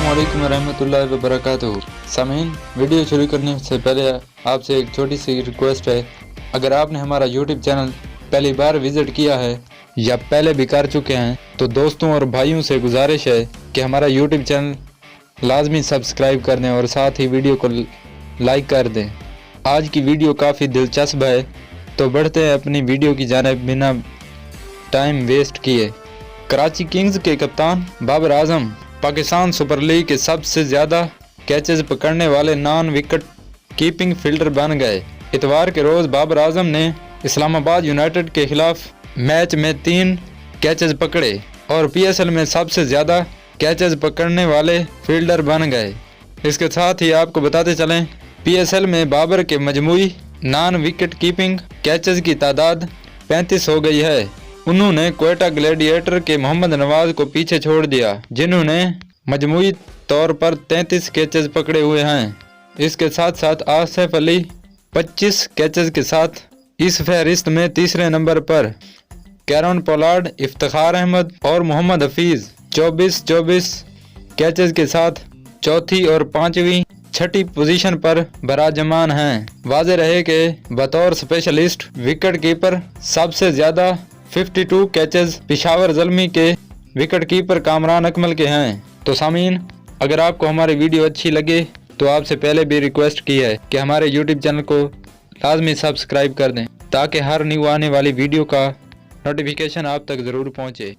अस्सलामुअलैकुम रहमतुल्लाहि व बरकातुहू। सामीन, वीडियो शुरू करने से पहले आपसे एक छोटी सी रिक्वेस्ट है। अगर आपने हमारा यूट्यूब चैनल पहली बार विज़िट किया है या पहले भी कर चुके हैं तो दोस्तों और भाइयों से गुजारिश है कि हमारा यूट्यूब चैनल लाजमी सब्सक्राइब कर दें और साथ ही वीडियो को लाइक कर दें। आज की वीडियो काफ़ी दिलचस्प है, तो बढ़ते हैं अपनी वीडियो की जानिब बिना टाइम वेस्ट किए। कराची किंग्स के कप्तान बाबर आजम पाकिस्तान सुपर लीग के सबसे ज़्यादा कैचेस पकड़ने वाले नॉन विकेट कीपिंग फील्डर बन गए। इतवार के रोज़ बाबर आजम ने इस्लामाबाद यूनाइटेड के खिलाफ मैच में 3 कैचेस पकड़े और PSL में सबसे ज़्यादा कैचेस पकड़ने वाले फील्डर बन गए। इसके साथ ही आपको बताते चलें, PSL में बाबर के मजमूई नॉन विकेट कीपिंग कैचेस की तादाद 35 हो गई है। उन्होंने क्वेटा ग्लैडिएटर के मोहम्मद नवाज को पीछे छोड़ दिया, जिन्होंने मजमूई तौर पर 33 कैचेस पकड़े हुए हैं। इसके साथ साथ आसिफ अली 25 कैचेस के साथ इस फहरिस्त में तीसरे नंबर पर, कैरन पोलार्ड, इफ्तिखार अहमद और मोहम्मद हफीज 24 कैचेस के साथ चौथी और पांचवी छठी पोजीशन पर बराजमान हैं। वाज़ेह रहे कि बतौर स्पेशलिस्ट विकेट कीपर सबसे ज़्यादा 52 कैचेस पेशावर ज़ल्मी के विकेट कीपर कामरान अकमल के हैं। तो सामीन, अगर आपको हमारी वीडियो अच्छी लगे तो आपसे पहले भी रिक्वेस्ट की है कि हमारे यूट्यूब चैनल को लाजमी सब्सक्राइब कर दें ताकि हर न्यू आने वाली वीडियो का नोटिफिकेशन आप तक ज़रूर पहुँचे।